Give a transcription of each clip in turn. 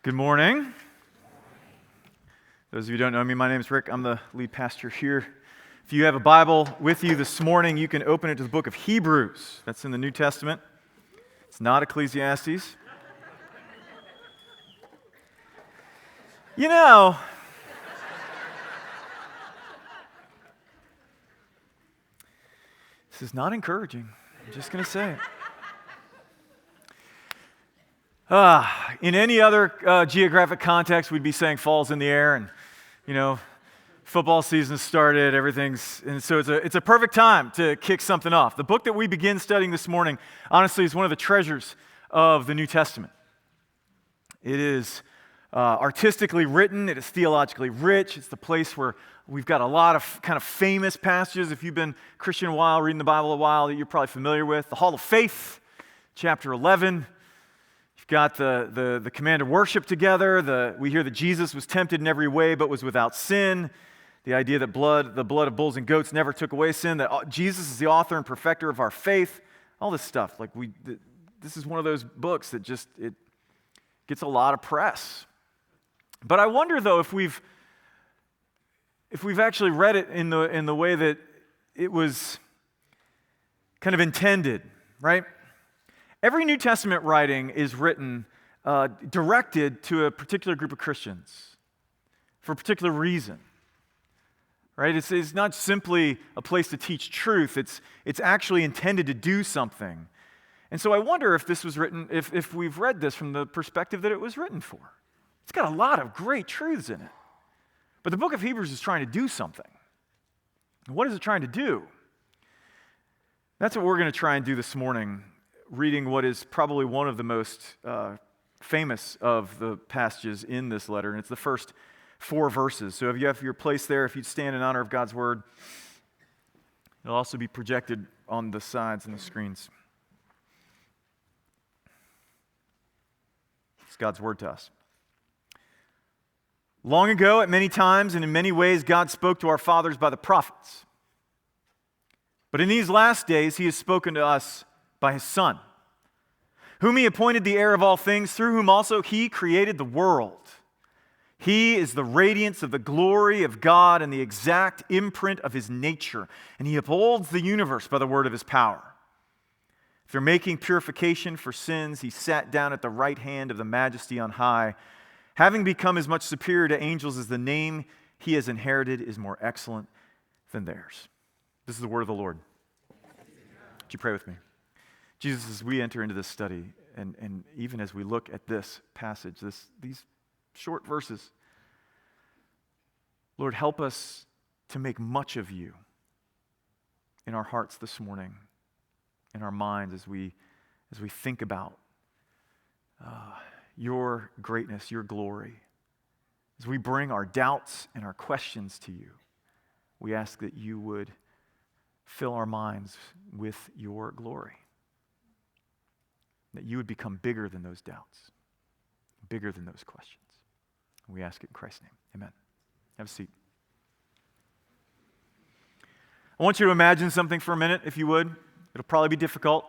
Good morning. Those of you who don't know me, my name is Rick. I'm the lead pastor here. If you have a Bible with you this morning, you can open it to the book of Hebrews. That's in the New Testament. It's not Ecclesiastes. You know, this is not encouraging. I'm just going to say it. In any other geographic context, we'd be saying fall's in the air and, football season started, and so it's a perfect time to kick something off. The book that we begin studying this morning, honestly, is one of the treasures of the New Testament. It is artistically written, it is theologically rich, it's the place where we've got a lot of kind of famous passages. If you've been Christian a while, reading the Bible a while, that you're probably familiar with. The Hall of Faith, chapter 11. You've got the command to worship together. We hear that Jesus was tempted in every way but was without sin. The idea that the blood of bulls and goats never took away sin, that Jesus is the author and perfecter of our faith. All this stuff. This is one of those books that it gets a lot of press. But I wonder, though, if we've actually read it in the way that it was kind of intended, right? Every New Testament writing is written directed to a particular group of Christians for a particular reason, right? It's not simply a place to teach truth. It's actually intended to do something. And so I wonder if this was written, if we've read this from the perspective that it was written for. It's got a lot of great truths in it. But the book of Hebrews is trying to do something. What is it trying to do? That's what we're going to try and do this morning, reading what is probably one of the most famous of the passages in this letter, and it's the first 4 verses. So if you have your place there, if you'd stand in honor of God's word, it'll also be projected on the sides and the screens. It's God's word to us. Long ago, at many times and in many ways, God spoke to our fathers by the prophets. But in these last days, he has spoken to us by his Son, whom he appointed the heir of all things, through whom also he created the world. He is the radiance of the glory of God and the exact imprint of his nature, and he upholds the universe by the word of his power. After making purification for sins, he sat down at the right hand of the Majesty on high, having become as much superior to angels as the name he has inherited is more excellent than theirs. This is the word of the Lord. Would you pray with me? Jesus, as we enter into this study, and even as we look at this passage, these short verses, Lord, help us to make much of you in our hearts this morning, in our minds as we think about your greatness, your glory. As we bring our doubts and our questions to you, we ask that you would fill our minds with your glory. That you would become bigger than those doubts, bigger than those questions. We ask it in Christ's name. Amen. Have a seat. I want you to imagine something for a minute, if you would. It'll probably be difficult.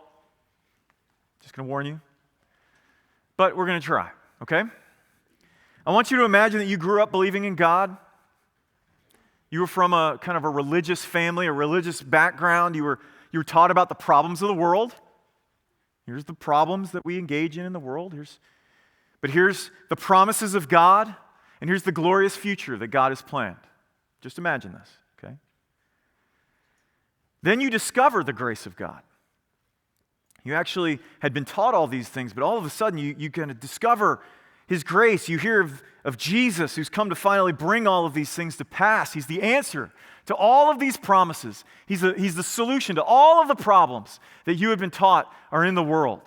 Just going to warn you. But we're going to try, okay? I want you to imagine that you grew up believing in God. You were from a kind of a religious family, a religious background. You were taught about the problems of the world. Here's the problems that we engage in the world. But here's the promises of God, and here's the glorious future that God has planned. Just imagine this, okay? Then you discover the grace of God. You actually had been taught all these things, but all of a sudden you kind of discover his grace. You hear of Jesus, who's come to finally bring all of these things to pass. He's the answer to all of these promises. He's the solution to all of the problems that you have been taught are in the world.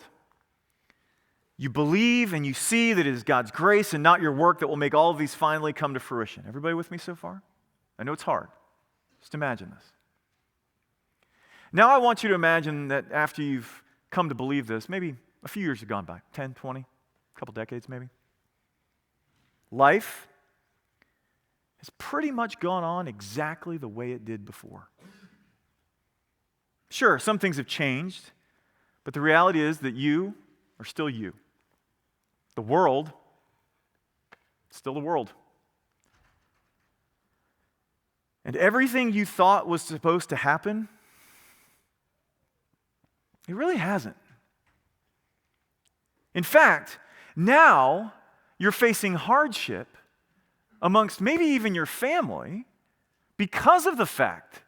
You believe and you see that it is God's grace and not your work that will make all of these finally come to fruition. Everybody with me so far? I know it's hard. Just imagine this. Now I want you to imagine that after you've come to believe this, maybe a few years have gone by, 10, 20, a couple decades maybe. Life has pretty much gone on exactly the way it did before. Sure, some things have changed, but the reality is that you are still you. The world Still the world. And everything you thought was supposed to happen, it really hasn't. In fact, now you're facing hardship amongst maybe even your family because of the fact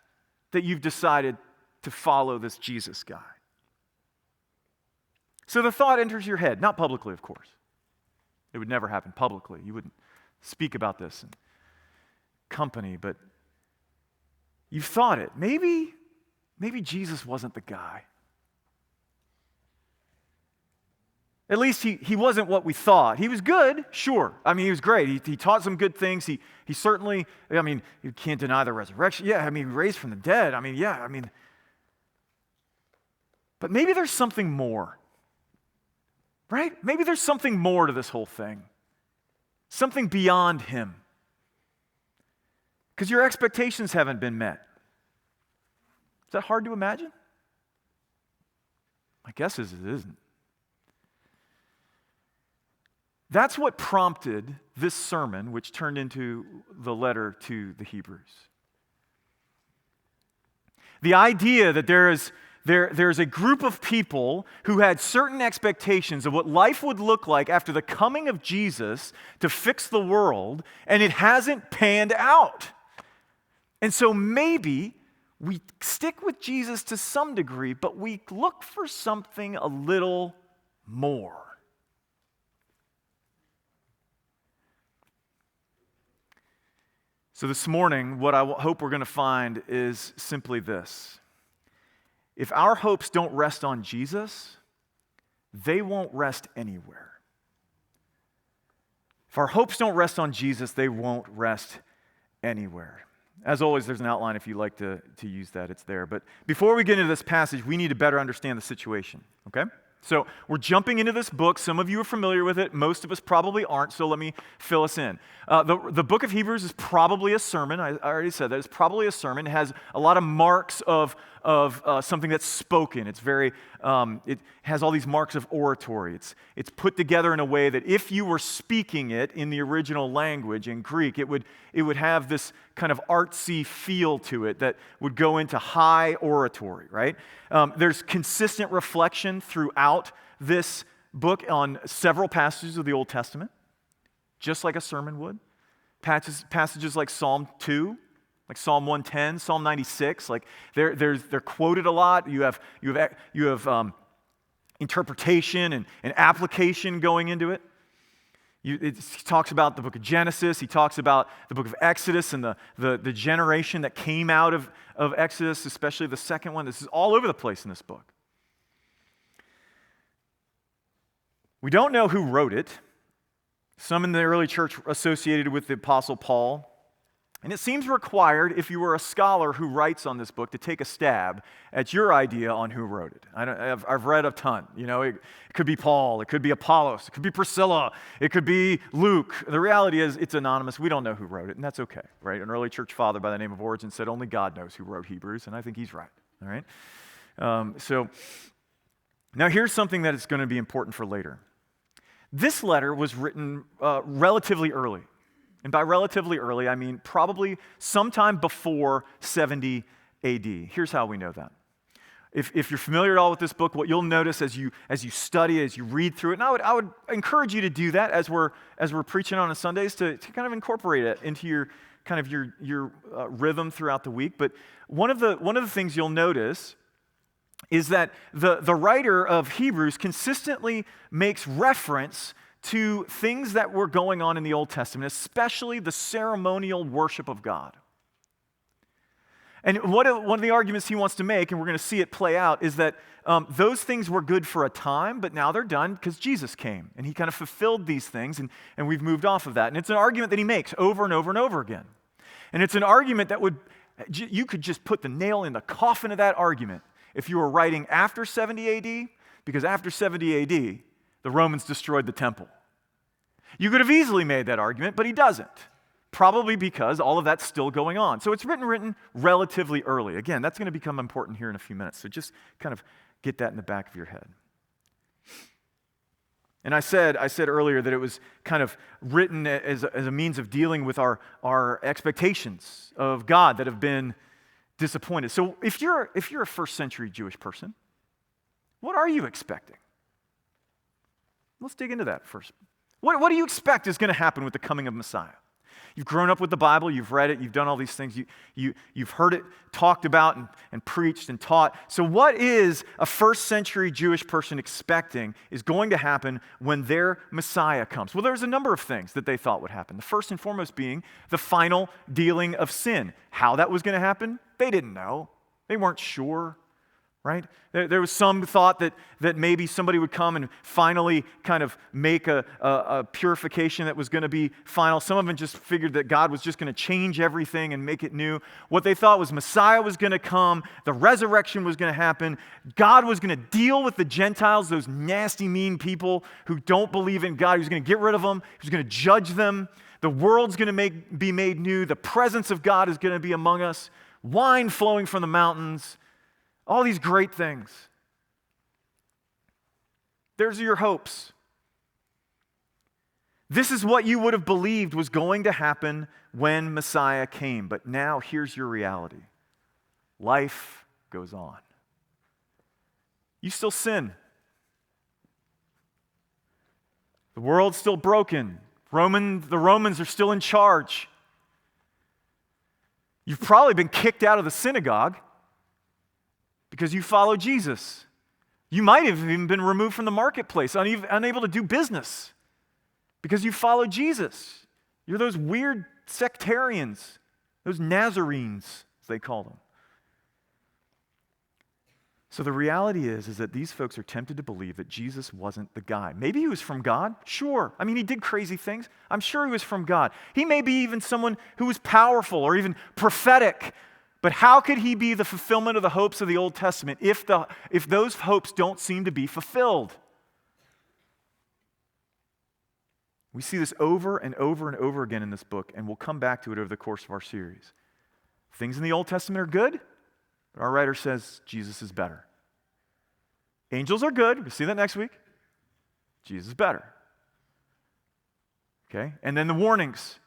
that you've decided to follow this Jesus guy. So the thought enters your head, not publicly, of course. It would never happen publicly. You wouldn't speak about this in company, but you've thought it. Maybe Jesus wasn't the guy. At least he wasn't what we thought. He was good, sure. I mean, he was great. He taught some good things. He certainly, you can't deny the resurrection. Yeah, he raised from the dead. But maybe there's something more, right? Maybe there's something more to this whole thing. Something beyond him. Because your expectations haven't been met. Is that hard to imagine? My guess is it isn't. That's what prompted this sermon, which turned into the letter to the Hebrews. The idea that there's a group of people who had certain expectations of what life would look like after the coming of Jesus to fix the world, and it hasn't panned out. And so maybe we stick with Jesus to some degree, but we look for something a little more. So this morning, what I hope we're going to find is simply this. If our hopes don't rest on Jesus, they won't rest anywhere. If our hopes don't rest on Jesus, they won't rest anywhere. As always, there's an outline if you'd like to use that. It's there. But before we get into this passage, we need to better understand the situation, okay? So we're jumping into this book. Some of you are familiar with it. Most of us probably aren't, so let me fill us in. The book of Hebrews is probably a sermon. I already said that. It's probably a sermon. It has a lot of marks of something that's spoken. It's it has all these marks of oratory. It's put together in a way that if you were speaking it in the original language, in Greek, it would have this kind of artsy feel to it that would go into high oratory, right? There's consistent reflection throughout this book on several passages of the Old Testament, just like a sermon would. Passages like Psalm 2, like Psalm 110, Psalm 96, like they're quoted a lot. You have interpretation and application going into it. He talks about the book of Genesis. He talks about the book of Exodus and the generation that came out of Exodus, especially the second one. This is all over the place in this book. We don't know who wrote it. Some in the early church associated with the Apostle Paul. And it seems required, if you were a scholar who writes on this book, to take a stab at your idea on who wrote it. I've read a ton. It could be Paul, it could be Apollos, it could be Priscilla, it could be Luke. The reality is it's anonymous. We don't know who wrote it, and that's okay, right? An early church father by the name of Origen said only God knows who wrote Hebrews, and I think he's right, all right? So now here's something that is going to be important for later. This letter was written relatively early. And by relatively early, I mean probably sometime before 70 AD. Here's how we know that. If you're familiar at all with this book, what you'll notice as you study, as you read through it, and I would encourage you to do that as we're preaching on Sundays to kind of incorporate it into your rhythm throughout the week. But one of the things you'll notice is that the writer of Hebrews consistently makes reference to things that were going on in the Old Testament, especially the ceremonial worship of God. And one of the arguments he wants to make, and we're going to see it play out, is that those things were good for a time, but now they're done because Jesus came, and he kind of fulfilled these things, and we've moved off of that. And it's an argument that he makes over and over and over again. And it's an argument that you could just put the nail in the coffin of that argument if you were writing after 70 AD, because after 70 AD, the Romans destroyed the temple. You could have easily made that argument, but he doesn't. Probably because all of that's still going on. So it's written relatively early. Again, that's going to become important here in a few minutes. So just kind of get that in the back of your head. And I said earlier that it was kind of written as a means of dealing with our expectations of God that have been disappointed. So if you're a first century Jewish person, what are you expecting? Let's dig into that first. What do you expect is going to happen with the coming of Messiah? You've grown up with the Bible, you've read it, you've done all these things, you've heard it talked about and preached and taught. So what is a first century Jewish person expecting is going to happen when their Messiah comes? Well, there's a number of things that they thought would happen. The first and foremost being the final dealing of sin. How that was going to happen, they didn't know. They weren't sure. Right? There was some thought that maybe somebody would come and finally kind of make a purification that was going to be final. Some of them just figured that God was just going to change everything and make it new. What they thought was Messiah was going to come, the resurrection was going to happen, God was going to deal with the Gentiles, those nasty, mean people who don't believe in God. He was going to get rid of them. He was going to judge them. The world's going to be made new. The presence of God is going to be among us. Wine flowing from the mountains. All these great things. There's your hopes. This is what you would have believed was going to happen when Messiah came. But now here's your reality. Life goes on. You still sin. The world's still broken. The Romans are still in charge. You've probably been kicked out of the synagogue because you follow Jesus. You might have even been removed from the marketplace, unable to do business because you follow Jesus. You're those weird sectarians, those Nazarenes, as they call them. So the reality is that these folks are tempted to believe that Jesus wasn't the guy. Maybe he was from God, sure. I mean, he did crazy things. I'm sure he was from God. He may be even someone who was powerful or even prophetic. But how could he be the fulfillment of the hopes of the Old Testament if those hopes don't seem to be fulfilled? We see this over and over and over again in this book, and we'll come back to it over the course of our series. Things in the Old Testament are good, but our writer says Jesus is better. Angels are good. We'll see that next week. Jesus is better. Okay? And then the warnings.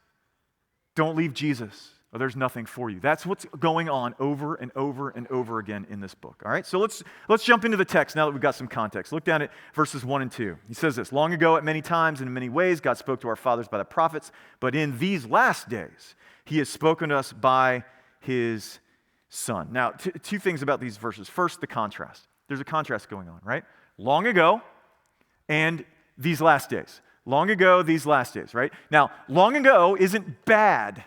Don't leave Jesus. Or there's nothing for you. That's what's going on over and over and over again in this book. All right, so let's jump into the text now that we've got some context. Look down at verses 1 and 2. He says this, long ago at many times and in many ways God spoke to our fathers by the prophets, but in these last days he has spoken to us by his Son. Now, two things about these verses. First, the contrast. There's a contrast going on, right? Long ago and these last days. Long ago, these last days, right? Now, long ago isn't bad.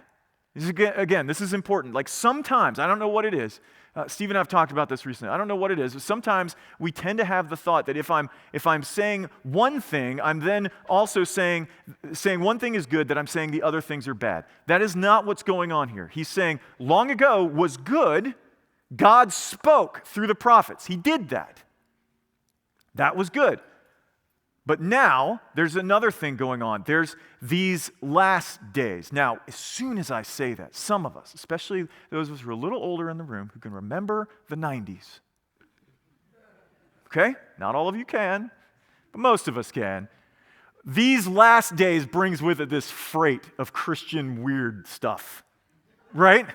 Again, this is important. Like sometimes, I don't know what it is. Steve and I have talked about this recently. I don't know what it is. But sometimes we tend to have the thought that if I'm saying one thing, I'm then also saying one thing is good, that I'm saying the other things are bad. That is not what's going on here. He's saying long ago was good. God spoke through the prophets. He did that. That was good. But now, there's another thing going on. There's these last days. Now, as soon as I say that, some of us, especially those of us who are a little older in the room, who can remember the 90s. Okay? Not all of you can, but most of us can. These last days brings with it this freight of Christian weird stuff. Right?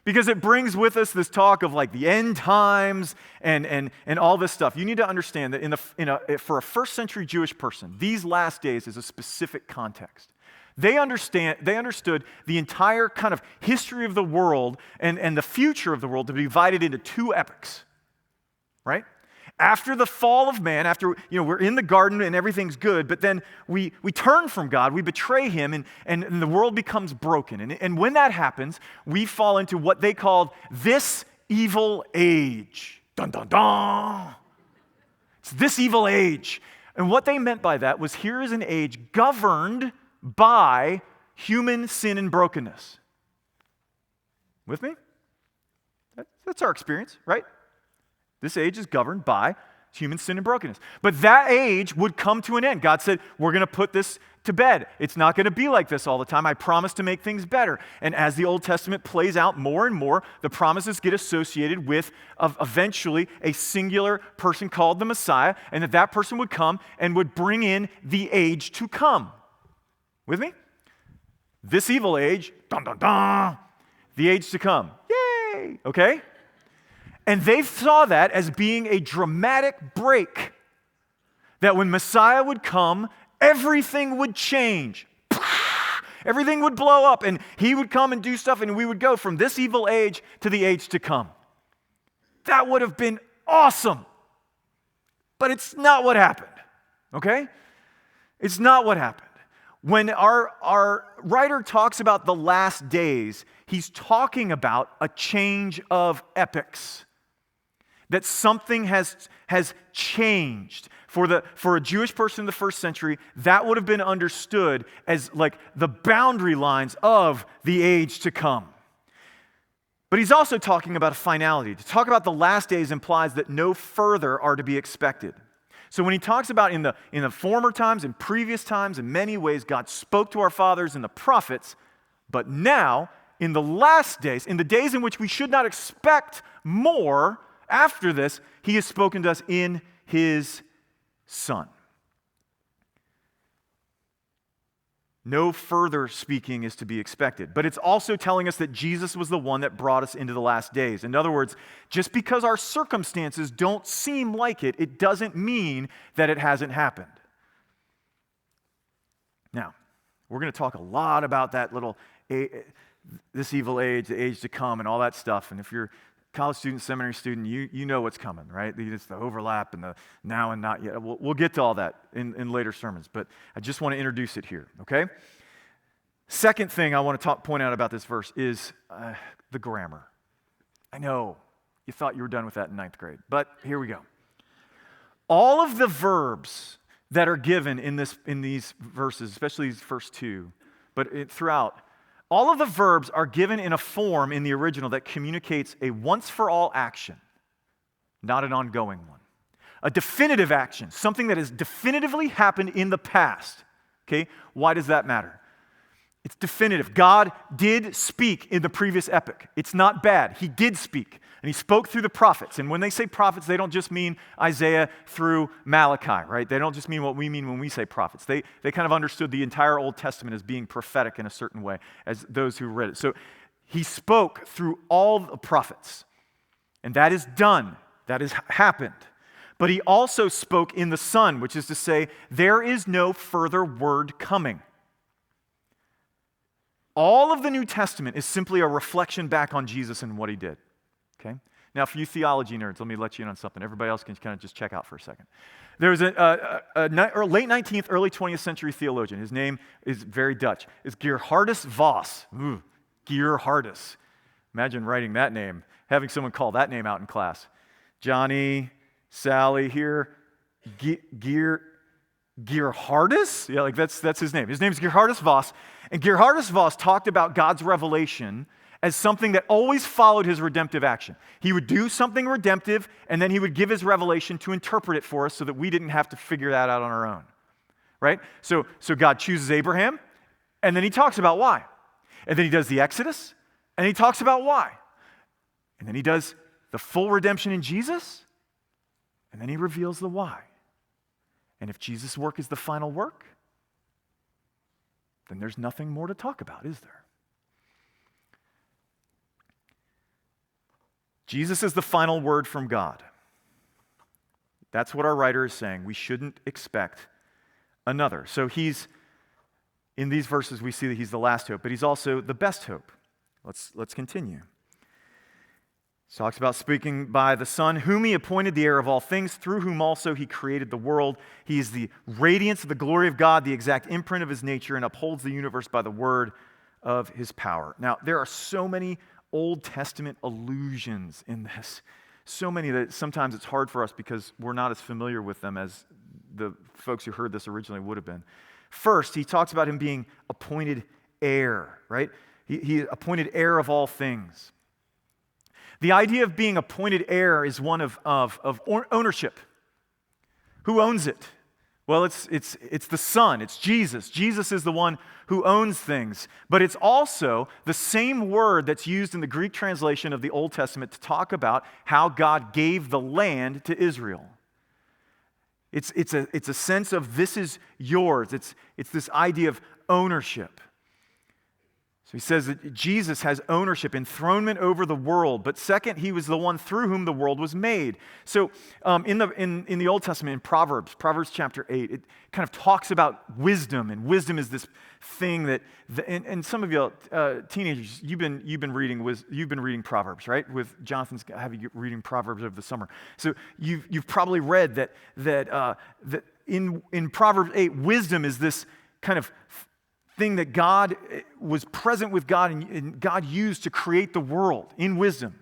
Because it brings with us this talk of like the end times and all this stuff. You need to understand that for a first century Jewish person, these last days is a specific context. They understood the entire kind of history of the world and the future of the world to be divided into two epochs, right? After the fall of man, after we're in the garden and everything's good, but then we turn from God, we betray him, and the world becomes broken. And when that happens, we fall into what they called this evil age. Dun, dun, dun. It's this evil age. And what they meant by that was here is an age governed by human sin and brokenness. With me? That's our experience, right? This age is governed by It's human sin and brokenness. But that age would come to an end. God said, we're going to put this to bed. It's not going to be like this all the time. I promise to make things better. And as the Old Testament plays out more and more, the promises get associated with eventually a singular person called the Messiah, and that person would come and would bring in the age to come. With me? This evil age, dun dun dun, the age to come. Yay! Okay? And they saw that as being a dramatic break. That when Messiah would come, everything would change. Everything would blow up, and he would come and do stuff, and we would go from this evil age to the age to come. That would have been awesome. But it's not what happened. Okay? It's not what happened. When our writer talks about the last days, he's talking about a change of epochs. That something has changed. For a Jewish person in the first century, that would have been understood as like the boundary lines of the age to come. But he's also talking about a finality. To talk about the last days implies that no further are to be expected. So when he talks about in the former times and previous times, in many ways, God spoke to our fathers and the prophets, but now, in the last days, in the days in which we should not expect more after this, he has spoken to us in his Son. No further speaking is to be expected. But it's also telling us that Jesus was the one that brought us into the last days. In other words, just because our circumstances don't seem like it, it doesn't mean that it hasn't happened. Now, we're going to talk a lot about that this evil age, the age to come, and all that stuff. And if you're college student, seminary student, you know what's coming, right? It's the overlap and the now and not yet. We'll get to all that in later sermons, but I just want to introduce it here, okay? Second thing I want to point out about this verse is the grammar. I know you thought you were done with that in 9th grade, but here we go. All of the verbs that are given in these verses, especially these first two, but throughout, all of the verbs are given in a form in the original that communicates a once-for-all action, not an ongoing one. A definitive action, something that has definitively happened in the past. Okay? Why does that matter? It's definitive. God did speak in the previous epoch. It's not bad. He did speak. And he spoke through the prophets. And when they say prophets, they don't just mean Isaiah through Malachi, right? They don't just mean what we mean when we say prophets. They kind of understood the entire Old Testament as being prophetic in a certain way, as those who read it. So he spoke through all the prophets. And that is done. That has happened. But he also spoke in the Son, which is to say, there is no further word coming. All of the New Testament is simply a reflection back on Jesus and what he did. Okay? Now, for you theology nerds, let me let you in on something. Everybody else can kind of just check out for a second. There was a late 19th, early 20th century theologian. His name is very Dutch. It's Gerhardus Voss. Ooh, Gerhardus. Imagine writing that name, having someone call that name out in class. Johnny, Sally here, Gerhardus? Yeah, like that's his name. His name is Gerhardus Voss. And Gerhardus Voss talked about God's revelation as something that always followed his redemptive action. He would do something redemptive, and then he would give his revelation to interpret it for us so that we didn't have to figure that out on our own. Right? So God chooses Abraham, and then he talks about why. And then he does the Exodus, and he talks about why. And then he does the full redemption in Jesus, and then he reveals the why. And if Jesus' work is the final work, then there's nothing more to talk about, is there? Jesus is the final word from God. That's what our writer is saying. We shouldn't expect another. So in these verses, we see that he's the last hope, but he's also the best hope. Let's continue. He talks about speaking by the Son, whom he appointed the heir of all things, through whom also he created the world. He is the radiance of the glory of God, the exact imprint of his nature, and upholds the universe by the word of his power. Now, there are so many Old Testament allusions in this. So many that sometimes it's hard for us because we're not as familiar with them as the folks who heard this originally would have been. First, he talks about him being appointed heir, right? He appointed heir of all things. The idea of being appointed heir is one of ownership, Who owns it? Well, it's the Son. It's Jesus. Jesus is the one who owns things. But it's also the same word that's used in the Greek translation of the Old Testament to talk about how God gave the land to Israel. It's a sense of this is yours. It's this idea of ownership. So he says that Jesus has ownership, enthronement over the world. But second, he was the one through whom the world was made. So in the Old Testament, in Proverbs chapter 8, it kind of talks about wisdom. And wisdom is this thing that, and some of you teenagers, you've been reading Proverbs, right? With Jonathan's having you reading Proverbs over the summer. So you've probably read that in Proverbs 8, wisdom is this kind of thing that God was present with God and God used to create the world in wisdom.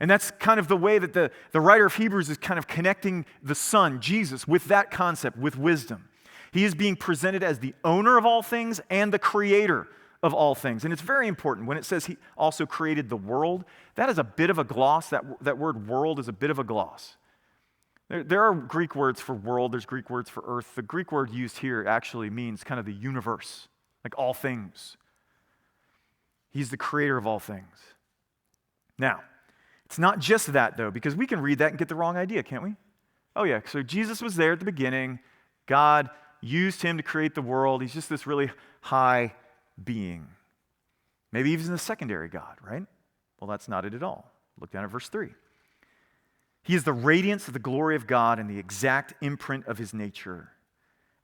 And that's kind of the way that the writer of Hebrews is kind of connecting the Son, Jesus, with that concept, with wisdom. He is being presented as the owner of all things and the creator of all things. And it's very important when it says he also created the world. That is a bit of a gloss. That word world is a bit of a gloss. There are Greek words for world. There's Greek words for earth. The Greek word used here actually means kind of the universe. Like all things. He's the creator of all things. Now, it's not just that, though, because we can read that and get the wrong idea, can't we? Oh, yeah, so Jesus was there at the beginning. God used him to create the world. He's just this really high being. Maybe even a secondary God, right? Well, that's not it at all. Look down at verse 3. He is the radiance of the glory of God and the exact imprint of his nature,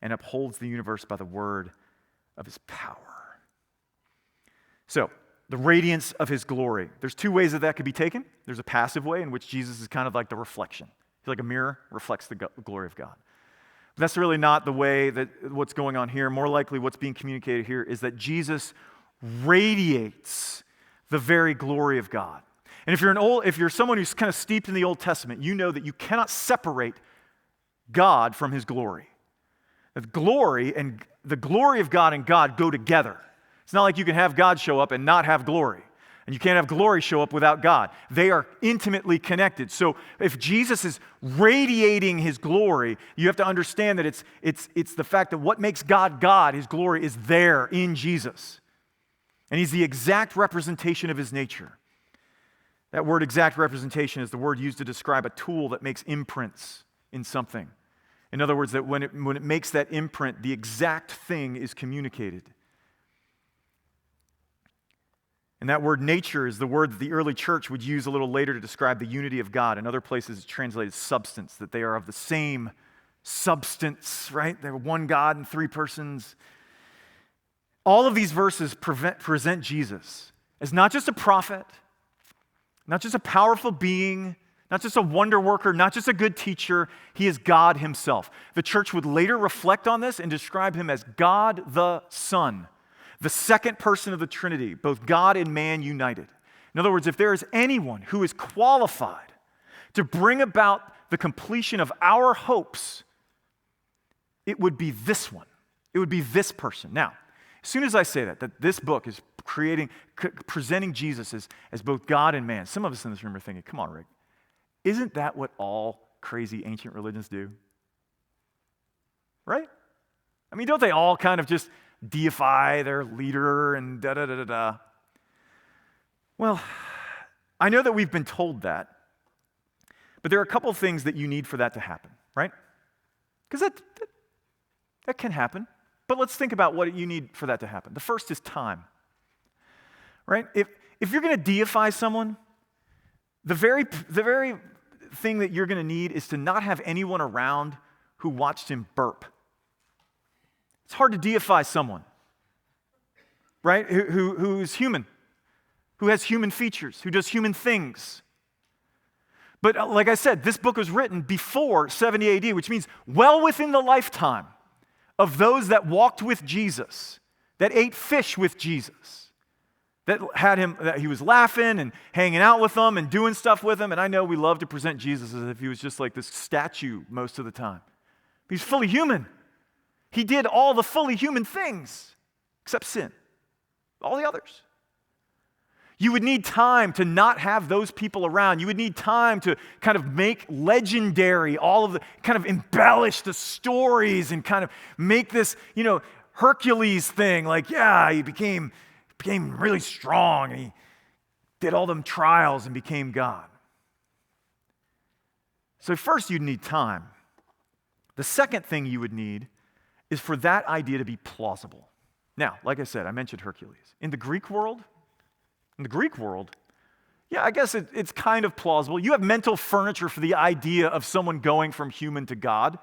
and upholds the universe by the word of his power. So, the radiance of his glory. There's two ways that could be taken. There's a passive way in which Jesus is kind of like the reflection. He's like a mirror, reflects the glory of God. But that's really not the way that what's going on here. More likely what's being communicated here is that Jesus radiates the very glory of God. And if you're someone who's kind of steeped in the Old Testament, you know that you cannot separate God from his glory. The glory of God and God go together. It's not like you can have God show up and not have glory. And you can't have glory show up without God. They are intimately connected. So if Jesus is radiating his glory, you have to understand that it's the fact that what makes God God, his glory, is there in Jesus. And he's the exact representation of his nature. That word exact representation is the word used to describe a tool that makes imprints in something. In other words, that when it makes that imprint, the exact thing is communicated. And that word nature is the word that the early church would use a little later to describe the unity of God. In other places, it's translated substance, that they are of the same substance, right? They're one God in three persons. All of these verses present Jesus as not just a prophet, not just a powerful being, not just a wonder worker, not just a good teacher. He is God himself. The church would later reflect on this and describe him as God the Son, the second person of the Trinity, both God and man united. In other words, if there is anyone who is qualified to bring about the completion of our hopes, it would be this one. It would be this person. Now, as soon as I say that this book is presenting Jesus as both God and man, some of us in this room are thinking, come on, Rick, isn't that what all crazy ancient religions do? Right? I mean, don't they all kind of just deify their leader and da-da-da-da-da? Well, I know that we've been told that, but there are a couple of things that you need for that to happen, right? Because that can happen. But let's think about what you need for that to happen. The first is time, right? If you're going to deify someone, the very thing that you're going to need is to not have anyone around who watched him burp. It's hard to deify someone, right? Who's human, who has human features, who does human things. But like I said, this book was written before 70 AD, which means well within the lifetime of those that walked with Jesus, that ate fish with Jesus, that he was laughing and hanging out with them and doing stuff with them. And I know we love to present Jesus as if he was just like this statue most of the time. But he's fully human. He did all the fully human things except sin. All the others. You would need time to not have those people around. You would need time to kind of make legendary all of the, kind of embellish the stories and kind of make this, Hercules thing. Like, yeah, he became really strong and he did all them trials and became God. So first you'd need time. The second thing you would need is for that idea to be plausible. Now, like I said, I mentioned Hercules. In the Greek world, yeah, I guess it's kind of plausible. You have mental furniture for the idea of someone going from human to God.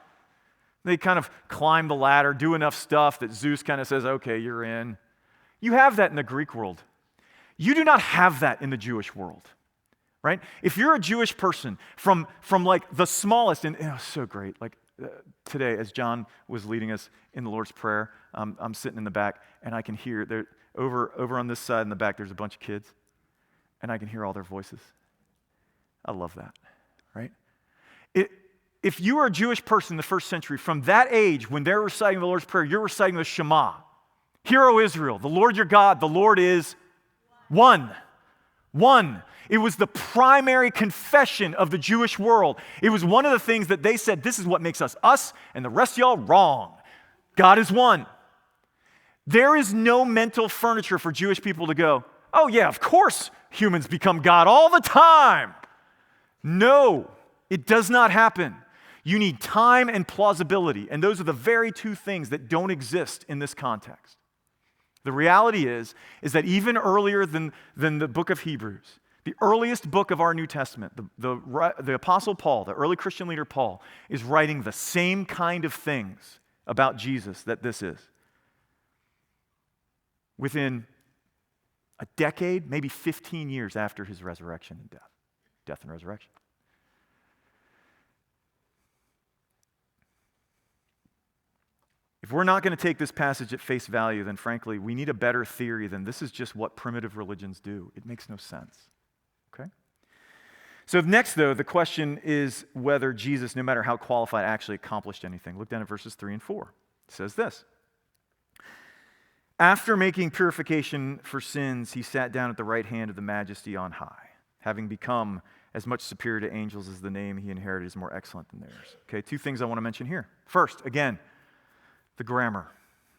They kind of climb the ladder, do enough stuff that Zeus kind of says, okay, you're in. You have that in the Greek world. You do not have that in the Jewish world, right? If you're a Jewish person from like the smallest, and it was so great, like today as John was leading us in the Lord's Prayer, I'm sitting in the back and I can hear there. Over on this side in the back, there's a bunch of kids, and I can hear all their voices. I love that, right? If you were a Jewish person in the first century, from that age, when they're reciting the Lord's Prayer, you're reciting the Shema. Hear, O Israel, the Lord your God, the Lord is one. One. It was the primary confession of the Jewish world. It was one of the things that they said, this is what makes us, and the rest of y'all wrong. God is one. There is no mental furniture for Jewish people to go, oh yeah, of course humans become God all the time. No, it does not happen. You need time and plausibility, and those are the very two things that don't exist in this context. The reality is that even earlier than the book of Hebrews, the earliest book of our New Testament, the Apostle Paul, the early Christian leader Paul, is writing the same kind of things about Jesus that this is. Within a decade, maybe 15 years after his resurrection and death and resurrection. If we're not going to take this passage at face value, then frankly, we need a better theory than this is just what primitive religions do. It makes no sense. Okay? So next, though, the question is whether Jesus, no matter how qualified, actually accomplished anything. Look down at verses 3 and 4. It says this. After making purification for sins, he sat down at the right hand of the Majesty on high, having become as much superior to angels as the name he inherited is more excellent than theirs. Okay, two things I want to mention here. First, again, the grammar.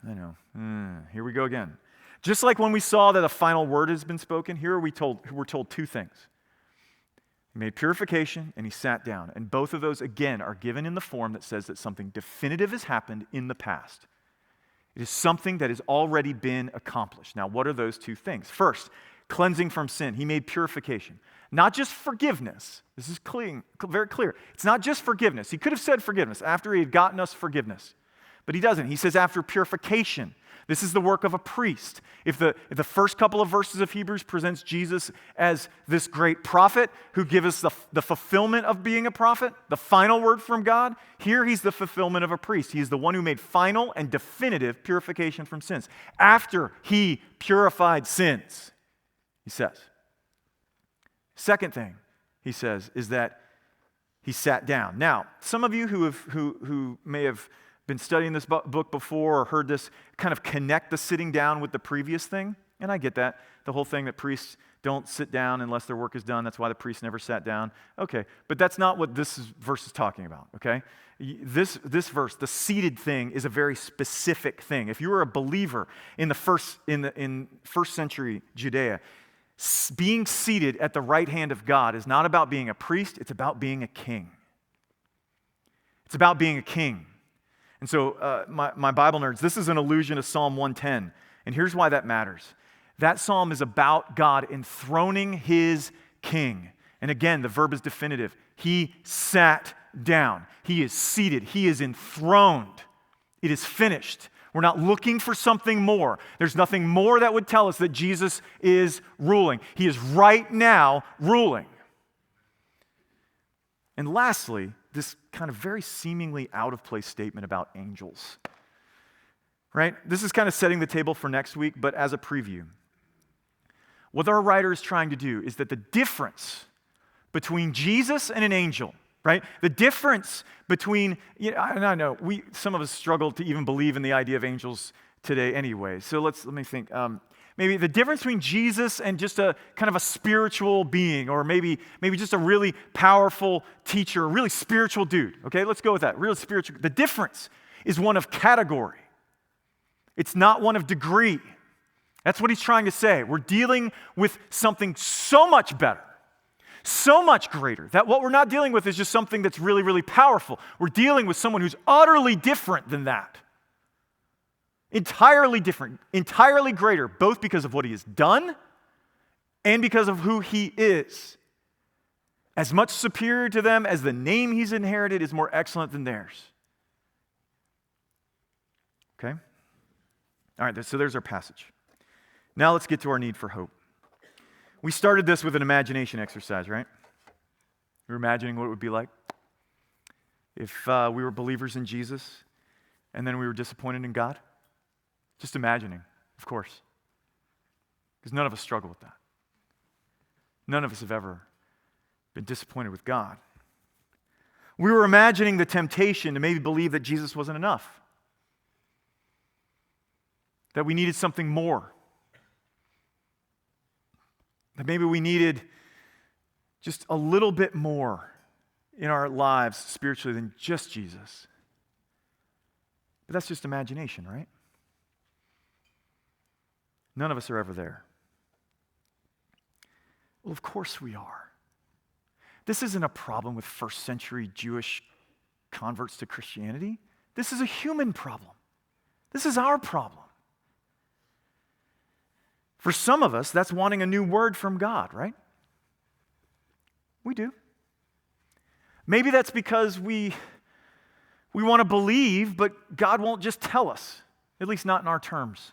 I know. Here we go again. Just like when we saw that a final word has been spoken, here we're told two things. He made purification and he sat down. And both of those, again, are given in the form that says that something definitive has happened in the past. It is something that has already been accomplished. Now, what are those two things? First, cleansing from sin. He made purification. Not just forgiveness. This is clear, very clear. It's not just forgiveness. He could have said forgiveness after he had gotten us forgiveness. But he doesn't. He says after purification. This is the work of a priest. If the first couple of verses of Hebrews presents Jesus as this great prophet who gives us the fulfillment of being a prophet, the final word from God, here he's the fulfillment of a priest. He is the one who made final and definitive purification from sins. After he purified sins, he says. Second thing he says is that he sat down. Now, some of you who may have been studying this book before or heard this kind of connect the sitting down with the previous thing, and I get that. The whole thing that priests don't sit down unless their work is done. That's why the priest never sat down. Okay, but that's not what this verse is talking about, okay? This verse, the seated thing, is a very specific thing. If you were a believer in first century Judea, being seated at the right hand of God is not about being a priest, it's about being a king. It's about being a king. And so, my Bible nerds, this is an allusion to Psalm 110. And here's why that matters. That psalm is about God enthroning his king. And again, the verb is definitive. He sat down. He is seated. He is enthroned. It is finished. We're not looking for something more. There's nothing more that would tell us that Jesus is ruling. He is right now ruling. And lastly, this kind of very seemingly out-of-place statement about angels, right? This is kind of setting the table for next week, but as a preview. What our writer is trying to do is that the difference between Jesus and an angel, right? The difference between, I know, some of us struggle to even believe in the idea of angels today anyway, so let me think. maybe the difference between Jesus and just a kind of a spiritual being, or maybe just a really powerful teacher, a really spiritual dude. Okay, let's go with that. Real spiritual. The difference is one of category. It's not one of degree. That's what he's trying to say. We're dealing with something so much better, so much greater, that what we're not dealing with is just something that's really, really powerful. We're dealing with someone who's utterly different than that. Entirely different, entirely greater, both because of what he has done and because of who he is. As much superior to them as the name he's inherited is more excellent than theirs. Okay? All right, so there's our passage. Now let's get to our need for hope. We started this with an imagination exercise, right? We were imagining what it would be like if we were believers in Jesus and then we were disappointed in God. Just imagining, of course. Because none of us struggle with that. None of us have ever been disappointed with God. We were imagining the temptation to maybe believe that Jesus wasn't enough. That we needed something more. That maybe we needed just a little bit more in our lives spiritually than just Jesus. But that's just imagination, right? None of us are ever there. Well, of course we are. This isn't a problem with first century Jewish converts to Christianity. This is a human problem. This is our problem. For some of us, that's wanting a new word from God, right? We do. Maybe that's because we want to believe, but God won't just tell us, at least not in our terms.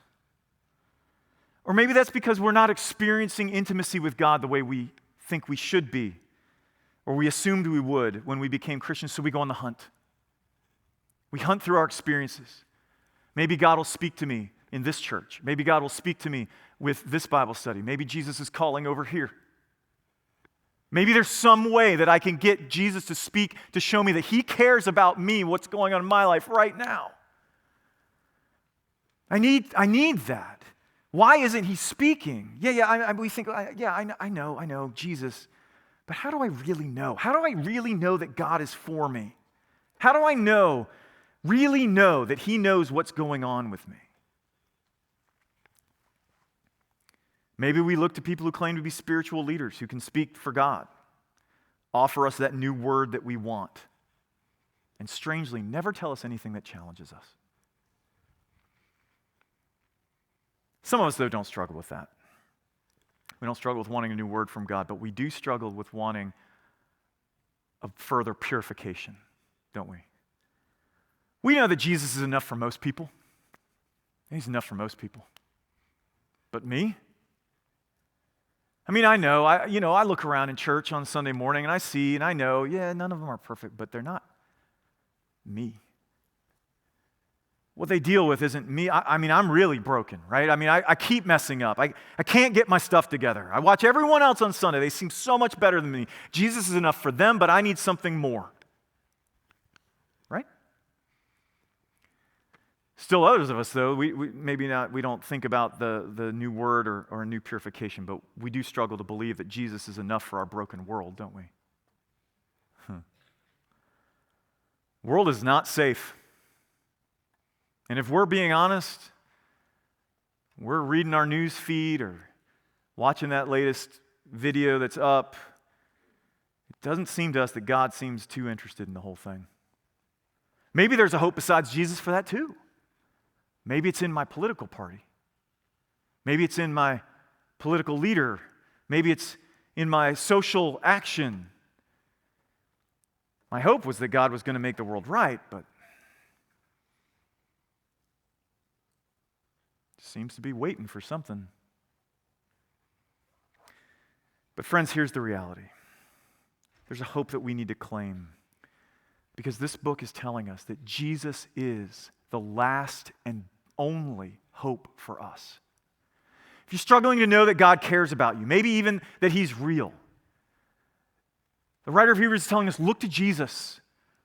Or maybe that's because we're not experiencing intimacy with God the way we think we should be, or we assumed we would when we became Christians, so we go on the hunt. We hunt through our experiences. Maybe God will speak to me in this church. Maybe God will speak to me with this Bible study. Maybe Jesus is calling over here. Maybe there's some way that I can get Jesus to speak to show me that he cares about me, what's going on in my life right now. I need that. Why isn't he speaking? We think, I know, Jesus. But how do I really know? How do I really know that God is for me? How do I really know that he knows what's going on with me? Maybe we look to people who claim to be spiritual leaders who can speak for God, offer us that new word that we want, and strangely never tell us anything that challenges us. Some of us, though, don't struggle with that. We don't struggle with wanting a new word from God, but we do struggle with wanting a further purification, don't we? We know that Jesus is enough for most people. He's enough for most people. But me? I mean, I know, I look around in church on Sunday morning and I see and I know, none of them are perfect, but they're not me. What they deal with isn't me. I'm really broken, right? I keep messing up. I can't get my stuff together. I watch everyone else on Sunday. They seem so much better than me. Jesus is enough for them, but I need something more. Right? Still others of us, though, we maybe not, we don't think about the new word or a new purification, but we do struggle to believe that Jesus is enough for our broken world, don't we? The world is not safe. And if we're being honest, we're reading our news feed or watching that latest video that's up, it doesn't seem to us that God seems too interested in the whole thing. Maybe there's a hope besides Jesus for that too. Maybe it's in my political party. Maybe it's in my political leader. Maybe it's in my social action. My hope was that God was going to make the world right, but seems to be waiting for something. But friends, here's the reality. There's a hope that we need to claim because this book is telling us that Jesus is the last and only hope for us. If you're struggling to know that God cares about you, maybe even that he's real, the writer of Hebrews is telling us, look to Jesus.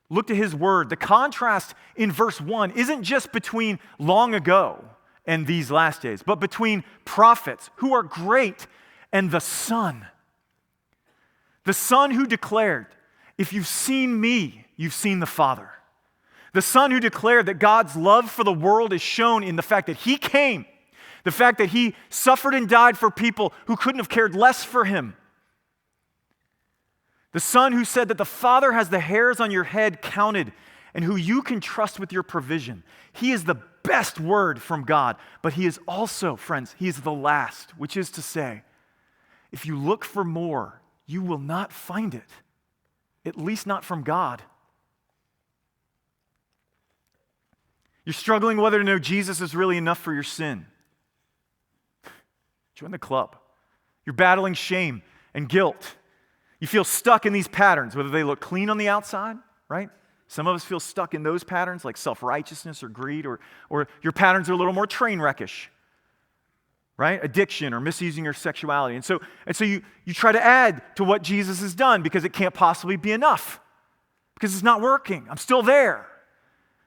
Look to his word. The contrast in verse 1 isn't just between long ago and these last days, but between prophets who are great and the Son. The Son who declared, if you've seen me, you've seen the Father. The Son who declared that God's love for the world is shown in the fact that he came, the fact that he suffered and died for people who couldn't have cared less for him. The Son who said that the Father has the hairs on your head counted and who you can trust with your provision. He is the best word from God, but he is also, friends, he is the last, which is to say, if you look for more, you will not find it, at least not from God. You're struggling whether to know Jesus is really enough for your sin. Join the club. You're battling shame and guilt. You feel stuck in these patterns, whether they look clean on the outside, right? Some of us feel stuck in those patterns like self-righteousness or greed, or your patterns are a little more train wreckish, right? Addiction or misusing your sexuality. And so you try to add to what Jesus has done because it can't possibly be enough, because it's not working. I'm still there.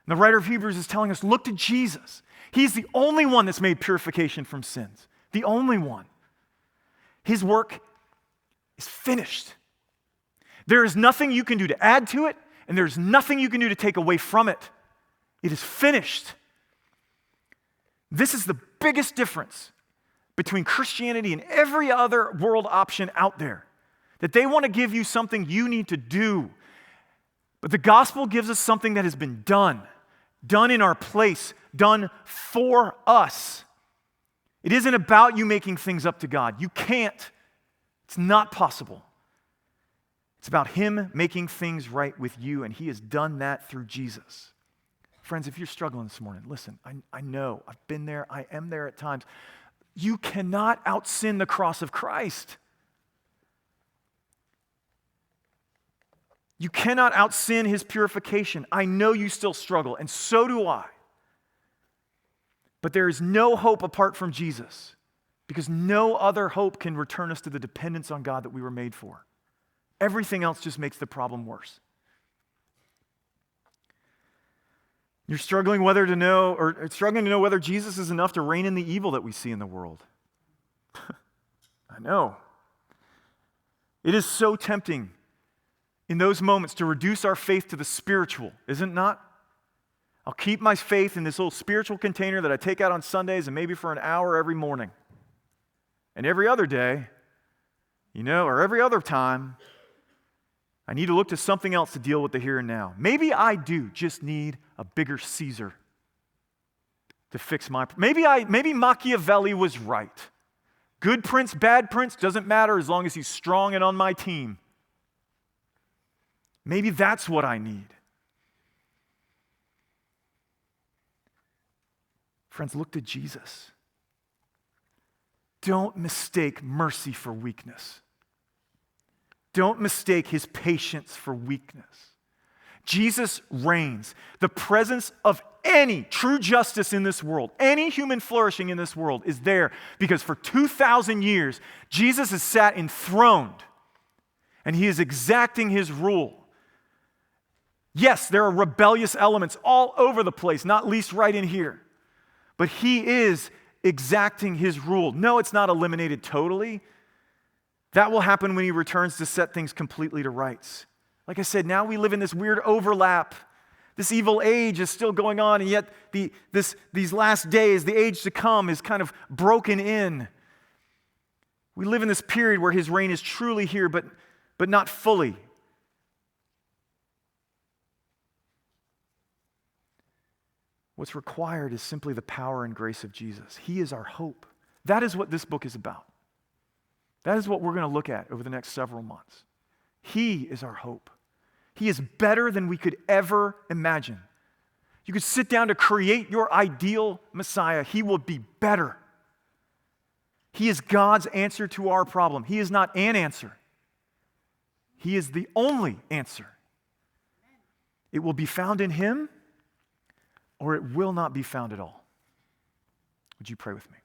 And the writer of Hebrews is telling us, look to Jesus. He's the only one that's made purification from sins. The only one. His work is finished. There is nothing you can do to add to it, and there's nothing you can do to take away from it. It is finished. This is the biggest difference between Christianity and every other world option out there. That they want to give you something you need to do. But the gospel gives us something that has been done in our place, done for us. It isn't about you making things up to God. You can't. It's not possible. It's about him making things right with you, and he has done that through Jesus. Friends, if you're struggling this morning, listen, I know, I've been there, I am there at times. You cannot out-sin the cross of Christ. You cannot out-sin his purification. I know you still struggle, and so do I. But there is no hope apart from Jesus, because no other hope can return us to the dependence on God that we were made for. Everything else just makes the problem worse. You're struggling to know whether Jesus is enough to rein in the evil that we see in the world. I know. It is so tempting in those moments to reduce our faith to the spiritual, isn't it not? I'll keep my faith in this little spiritual container that I take out on Sundays and maybe for an hour every morning. And every other day, or every other time, I need to look to something else to deal with the here and now. Maybe I do just need a bigger Caesar to fix my... Maybe Machiavelli was right. Good prince, bad prince, doesn't matter as long as he's strong and on my team. Maybe that's what I need. Friends, look to Jesus. Don't mistake mercy for weakness. Don't mistake his patience for weakness. Jesus reigns. The presence of any true justice in this world, any human flourishing in this world is there because for 2,000 years, Jesus has sat enthroned and he is exacting his rule. Yes, there are rebellious elements all over the place, not least right in here. But he is exacting his rule. No, it's not eliminated totally. That will happen when he returns to set things completely to rights. Like I said, now we live in this weird overlap. This evil age is still going on, and yet these last days, the age to come, is kind of broken in. We live in this period where his reign is truly here, but not fully. What's required is simply the power and grace of Jesus. He is our hope. That is what this book is about. That is what we're going to look at over the next several months. He is our hope. He is better than we could ever imagine. You could sit down to create your ideal Messiah. He will be better. He is God's answer to our problem. He is not an answer. He is the only answer. It will be found in him, or it will not be found at all. Would you pray with me?